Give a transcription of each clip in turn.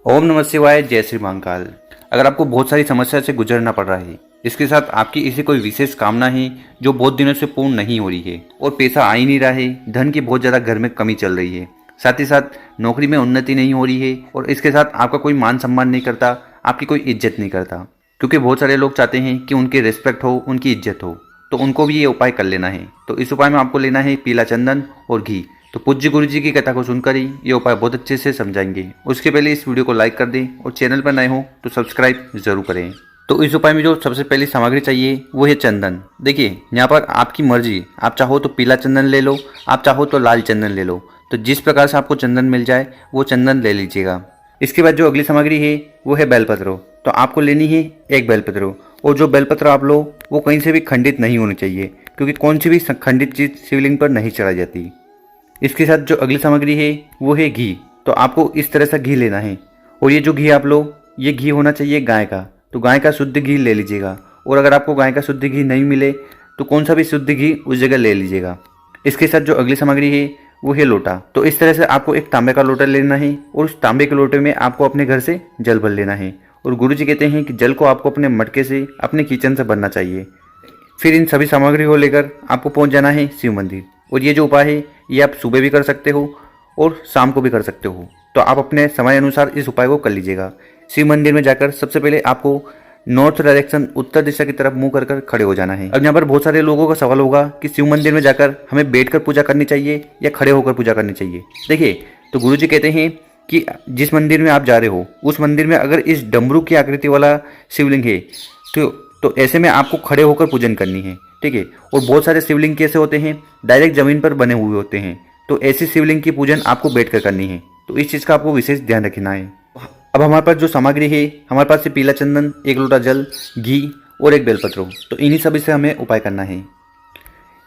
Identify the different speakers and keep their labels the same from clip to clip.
Speaker 1: ओम नमः शिवाय, जय श्री महाकाल। अगर आपको बहुत सारी समस्या से गुजरना पड़ रहा है, इसके साथ आपकी इसी कोई विशेष कामना है जो बहुत दिनों से पूर्ण नहीं हो रही है और पैसा आ ही नहीं रहा है, धन की बहुत ज़्यादा घर में कमी चल रही है, साथ ही साथ नौकरी में उन्नति नहीं हो रही है और इसके साथ आपका कोई मान सम्मान नहीं करता, आपकी कोई इज्जत नहीं करता, क्योंकि बहुत सारे लोग चाहते हैं कि उनकी रिस्पेक्ट हो, उनकी इज्जत हो, तो उनको भी ये उपाय कर लेना है। तो इस उपाय में आपको लेना है पीला चंदन और घी। तो पूज्य गुरु जी की कथा को सुनकर ही ये उपाय बहुत अच्छे से समझाएंगे। उसके पहले इस वीडियो को लाइक कर दें और चैनल पर नए हो तो सब्सक्राइब जरूर करें। तो इस उपाय में जो सबसे पहली सामग्री चाहिए वो है चंदन। देखिए यहाँ पर आपकी मर्जी, आप चाहो तो पीला चंदन ले लो, आप चाहो तो लाल चंदन ले लो, तो जिस प्रकार से आपको चंदन मिल जाए वो चंदन ले लीजिएगा। इसके बाद जो अगली सामग्री है वो है बेलपत्र। तो आपको लेनी है एक बेलपत्र, और जो बेलपत्र आप लो वो कहीं से भी खंडित नहीं होनी चाहिए, क्योंकि कौन सी भी खंडित चीज़ शिवलिंग पर नहीं चढ़ाई जाती। इसके साथ जो अगली सामग्री है वो है घी। तो आपको इस तरह से घी लेना है, और ये जो घी आप लो ये घी होना चाहिए गाय का, तो गाय का शुद्ध घी ले लीजिएगा। और अगर आपको गाय का शुद्ध घी नहीं मिले तो कौन सा भी शुद्ध घी उस जगह ले लीजिएगा। इसके साथ जो अगली सामग्री है वो है लोटा। तो इस तरह से आपको एक तांबे का लोटा लेना है, और उस तांबे के लोटे में आपको अपने घर से जल भर लेना है। और गुरु जी कहते हैं कि जल को आपको अपने मटके से, अपने किचन से भरना चाहिए। फिर इन सभी सामग्री को लेकर आपको पहुंच जाना है शिव मंदिर। और ये जो उपाय है ये आप सुबह भी कर सकते हो और शाम को भी कर सकते हो, तो आप अपने समय अनुसार इस उपाय को कर लीजिएगा। शिव मंदिर में जाकर सबसे पहले आपको नॉर्थ डायरेक्शन, उत्तर दिशा की तरफ मुंह कर खड़े हो जाना है। अब यहाँ पर बहुत सारे लोगों का सवाल होगा कि शिव मंदिर में जाकर हमें बैठकर पूजा करनी चाहिए या खड़े होकर पूजा करनी चाहिए। देखिए, तो गुरु जी कहते हैं कि जिस मंदिर में आप जा रहे हो उस मंदिर में अगर इस डमरू की आकृति वाला शिवलिंग है तो ऐसे में आपको खड़े होकर पूजन करनी है, ठीक है। और बहुत सारे शिवलिंग कैसे होते हैं, डायरेक्ट जमीन पर बने हुए होते हैं, तो ऐसी शिवलिंग की पूजन आपको बैठकर करनी है। तो इस चीज़ का आपको विशेष ध्यान रखना है। अब हमारे पास जो सामग्री है, हमारे पास से पीला चंदन, एक लोटा जल, घी और एक बेलपत्र, तो इन्हीं सभी से हमें उपाय करना है।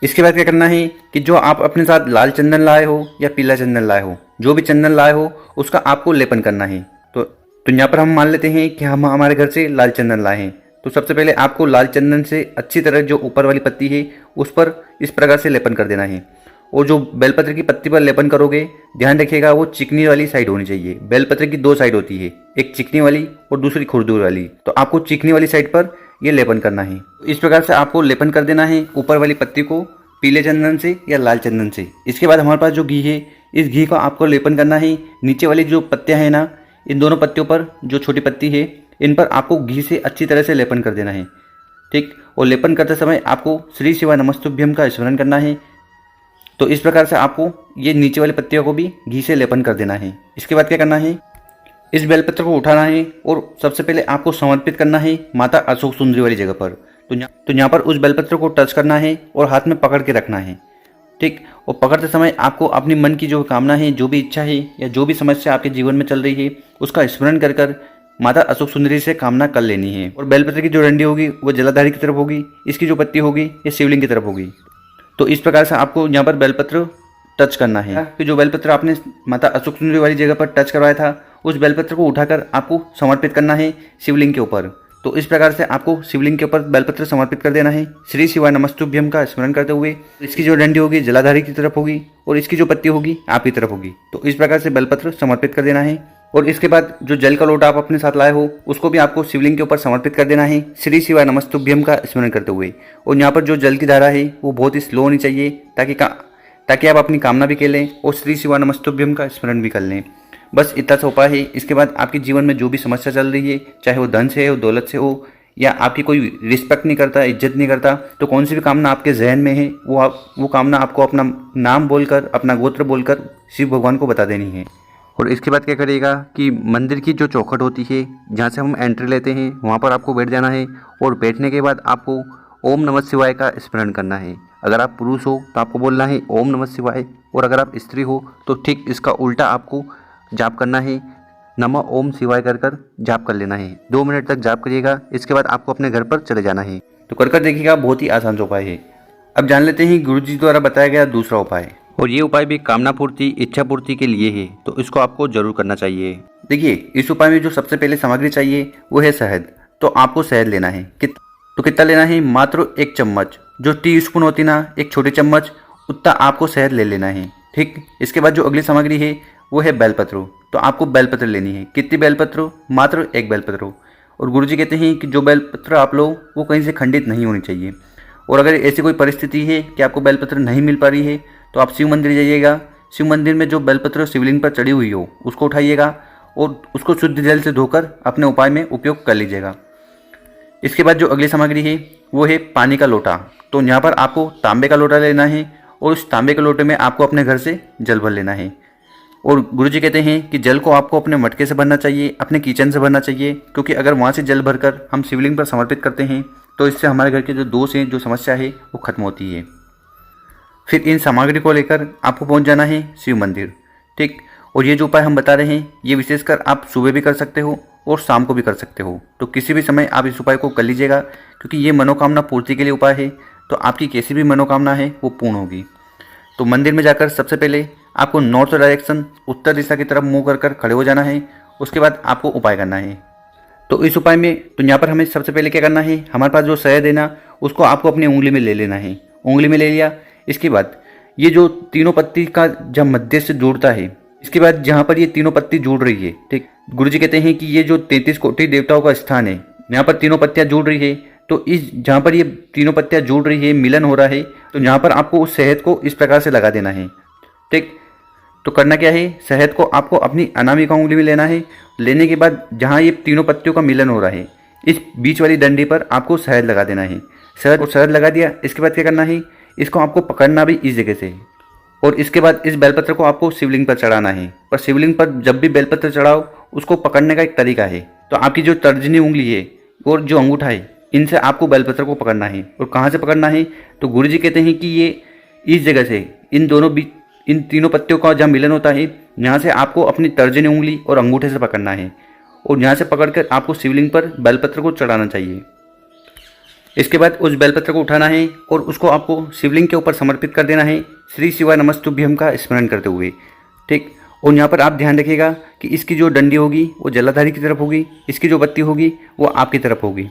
Speaker 1: इसके बाद क्या करना है कि जो आप अपने साथ लाल चंदन लाए हो या पीला चंदन लाए हो, जो भी चंदन लाए हो उसका आपको लेपन करना है। तो यहाँ पर हम मान लेते हैं कि हम हमारे घर से लाल चंदन लाए हैं, तो सबसे पहले आपको लाल चंदन से अच्छी तरह जो ऊपर वाली पत्ती है उस पर इस प्रकार से लेपन कर देना है। और जो बेलपत्र की पत्ती पर लेपन करोगे, ध्यान रखिएगा वो चिकनी वाली साइड होनी चाहिए। बेलपत्र की दो साइड होती है, एक चिकनी वाली और दूसरी खुरदुर वाली, तो आपको चिकनी वाली साइड पर यह लेपन करना है। इस प्रकार से आपको लेपन कर देना है ऊपर वाली पत्ती को पीले चंदन से या लाल चंदन से। इसके बाद हमारे पास जो घी है, इस घी को आपको लेपन करना है नीचे वाली जो पत्तियां हैं ना, इन दोनों पत्तियों पर, जो छोटी पत्ती है इन पर आपको घी से अच्छी तरह से लेपन कर देना है, ठीक। और लेपन करते समय आपको श्री शिवाय नमस्तुभ्यम का स्मरण करना है। तो इस प्रकार से आपको ये नीचे वाली पत्तियों को भी घी से लेपन कर देना है। इसके बाद क्या करना है, इस बेलपत्र को उठाना है और सबसे पहले आपको समर्पित करना है माता अशोक सुंदरी वाली जगह पर। तो यहाँ पर उस बेलपत्र को टच करना है और हाथ में पकड़ के रखना है, ठीक। और पकड़ते समय आपको अपनी मन की जो कामना है, जो भी इच्छा है या जो भी समस्या आपके जीवन में चल रही है उसका स्मरण कर माता अशोक सुंदरी से कामना कर लेनी है। और बेलपत्र की जो डंडी होगी वो जलाधारी की तरफ होगी, इसकी जो पत्ती होगी ये शिवलिंग की तरफ होगी। तो इस प्रकार से आपको यहाँ पर बेलपत्र टच करना है। फिर जो बेलपत्र आपने माता अशोक सुंदरी वाली जगह पर टच करवाया था उस बेलपत्र को उठाकर आपको समर्पित करना है शिवलिंग के ऊपर। तो इस प्रकार से आपको शिवलिंग के ऊपर बेलपत्र समर्पित कर देना है श्री शिवाय नमस्तुभ्यम का स्मरण करते हुए। इसकी जो डंडी होगी जलाधारी की तरफ होगी और इसकी जो पत्ती होगी आपकी तरफ होगी। तो इस प्रकार से बेलपत्र समर्पित कर देना है। और इसके बाद जो जल का लोटा आप अपने साथ लाए हो उसको भी आपको शिवलिंग के ऊपर समर्पित कर देना है श्री शिवाय नमस्तुभ्यम का स्मरण करते हुए। और यहाँ पर जो जल की धारा है वो बहुत ही स्लो होनी चाहिए, ताकि आप अपनी कामना भी कर लें और श्री शिवाय नमस्तुभ्यम का स्मरण भी कर लें। बस इतना सा उपाय है। इसके बाद आपके जीवन में जो भी समस्या चल रही है, चाहे वो धन से हो, दौलत से हो, या आपकी कोई रिस्पेक्ट नहीं करता, इज्जत नहीं करता, तो कौन सी भी कामना आपके जहन में है वो कामना आपको अपना नाम बोलकर, अपना गोत्र बोलकर शिव भगवान को बता देनी है। और इसके बाद क्या करिएगा कि मंदिर की जो चौखट होती है जहाँ से हम एंट्री लेते हैं वहाँ पर आपको बैठ जाना है। और बैठने के बाद आपको ओम नमः शिवाय का स्मरण करना है। अगर आप पुरुष हो तो आपको बोलना है ओम नमः शिवाय, और अगर आप स्त्री हो तो ठीक इसका उल्टा आपको जाप करना है, नमः ओम शिवाय कर जाप कर लेना है। 2 मिनट तक जाप करिएगा। इसके बाद आपको अपने घर पर चले जाना है। तो कर देखिएगा, बहुत ही आसान उपाय है। अब जान लेते हैं गुरु जी द्वारा बताया गया दूसरा उपाय। और ये उपाय भी कामना पूर्ति, इच्छा पूर्ति के लिए है, तो इसको आपको जरूर करना चाहिए। देखिए, इस उपाय में जो सबसे पहले सामग्री चाहिए वो है शहद। तो आपको शहद लेना है। तो कितना लेना है, मात्र 1 चम्मच। जो टी स्पून होती ना, एक छोटी चम्मच, उतना आपको शहद ले लेना है, ठीक। इसके बाद जो अगली सामग्री है वो है बेलपत्र। तो आपको बेलपत्र लेनी है। कितनी बेलपत्र हो? मात्र एक बेलपत्र हो। और गुरुजी कहते हैं कि जो बेलपत्र आप लो वो कहीं से खंडित नहीं होनी चाहिए। और अगर ऐसी कोई परिस्थिति है कि आपको बेलपत्र नहीं मिल पा रही है तो आप शिव मंदिर जाइएगा। शिव मंदिर में जो बेलपत्र शिवलिंग पर चढ़ी हुई हो उसको उठाइएगा और उसको शुद्ध जल से धोकर अपने उपाय में उपयोग कर लीजिएगा। इसके बाद जो अगली सामग्री है वो है पानी का लोटा। तो यहाँ पर आपको तांबे का लोटा लेना है और उस तांबे के लोटे में आपको अपने घर से जल भर लेना है। और गुरुजी कहते हैं कि जल को आपको अपने मटके से भरना चाहिए, अपने किचन से भरना चाहिए, क्योंकि अगर वहाँ से जल भरकर हम शिवलिंग पर समर्पित करते हैं तो इससे हमारे घर के जो दोष हैं, जो समस्या है वो खत्म होती है। फिर इन सामग्री को लेकर आपको पहुँच जाना है शिव मंदिर, ठीक। और ये जो उपाय हम बता रहे हैं ये विशेषकर आप सुबह भी कर सकते हो और शाम को भी कर सकते हो। तो किसी भी समय आप इस उपाय को कर लीजिएगा, क्योंकि ये मनोकामना पूर्ति के लिए उपाय है। तो आपकी कैसी भी मनोकामना है वो पूर्ण होगी। तो मंदिर में जाकर सबसे पहले आपको नॉर्थ डायरेक्शन, उत्तर दिशा की तरफ मुंह कर खड़े हो जाना है। उसके बाद आपको उपाय करना है। तो इस उपाय में तो यहाँ पर हमें सबसे पहले क्या करना है, हमारे पास जो शहद है ना उसको आपको अपनी उंगली में ले लेना है। उंगली में ले लिया। इसके बाद ये जो तीनों पत्ती का जब मध्य से जुड़ता है, इसके बाद जहाँ पर ये तीनों पत्ती जुड़ रही है, ठीक, गुरुजी कहते हैं कि ये जो 33 कोटि देवताओं का स्थान है, यहाँ पर तीनों पत्तियाँ जुड़ रही है। तो इस जहाँ पर ये तीनों पत्तियाँ जुड़ रही है, मिलन हो रहा है, तो यहाँ पर आपको उस शहद को इस प्रकार से लगा देना है, ठीक। तो करना क्या है, शहद को आपको अपनी अनामिका उंगली में लेना है। लेने के बाद जहाँ ये तीनों पत्तियों का मिलन हो रहा है, इस बीच वाली डंडी पर आपको शहद लगा देना है। शहद लगा दिया। इसके बाद क्या करना है, इसको आपको पकड़ना भी इस जगह से। और इसके बाद इस बेलपत्र को आपको शिवलिंग पर चढ़ाना है। और शिवलिंग पर जब भी बेलपत्र चढ़ाओ उसको पकड़ने का एक तरीका है। तो आपकी जो तर्जनी उंगली है और जो अंगूठा है, इनसे आपको बेलपत्र को पकड़ना है। और कहाँ से पकड़ना है, तो गुरुजी कहते हैं कि ये इस जगह से, इन तीनों पत्तियों का जहाँ मिलन होता है, यहाँ से आपको अपनी तर्जनी उंगली और अंगूठे से पकड़ना है। और यहाँ से पकड़कर आपको शिवलिंग पर बेलपत्र को चढ़ाना चाहिए। इसके बाद उस बेलपत्र को उठाना है और उसको आपको शिवलिंग के ऊपर समर्पित कर देना है, श्री शिवाय नमस्तुभ्यम का स्मरण करते हुए, ठीक। और यहाँ पर आप ध्यान रखिएगा कि इसकी जो डंडी होगी वो जलाधारी की तरफ होगी, इसकी जो बत्ती होगी वो आपकी तरफ होगी।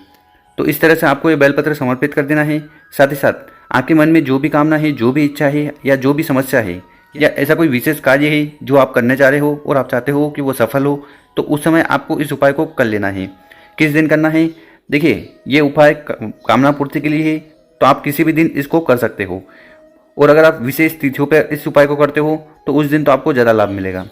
Speaker 1: तो इस तरह से आपको ये बेलपत्र समर्पित कर देना है। साथ ही साथ आपके मन में जो भी कामना है, जो भी इच्छा है, या जो भी समस्या है, या ऐसा कोई विशेष कार्य है जो आप करने जा रहे हो और आप चाहते हो कि वो सफल हो, तो उस समय आपको इस उपाय को कर लेना है। किस दिन करना है, देखिए ये उपाय कामना पूर्ति के लिए है, तो आप किसी भी दिन इसको कर सकते हो। और अगर आप विशेष तिथियों पर इस उपाय को करते हो तो उस दिन तो आपको ज़्यादा लाभ मिलेगा।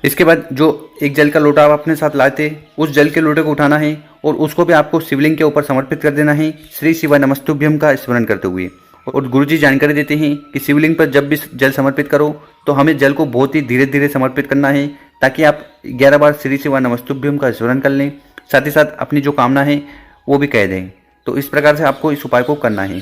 Speaker 1: इसके बाद जो एक जल का लोटा आप अपने साथ लाते, उस जल के लोटे को उठाना है और उसको भी आपको शिवलिंग के ऊपर समर्पित कर देना है, श्री शिवाय नमस्तुभ्यम का स्मरण करते हुए। और गुरुजी जानकारी देते हैं कि शिवलिंग पर जब भी जल समर्पित करो तो हमें जल को बहुत ही धीरे धीरे समर्पित करना है, ताकि आप 11 बार श्री शिवाय नमस्तुभ्यम का स्मरण कर लें। साथ ही साथ अपनी जो कामना है वो भी कह दें। तो इस प्रकार से आपको इस उपाय को करना है।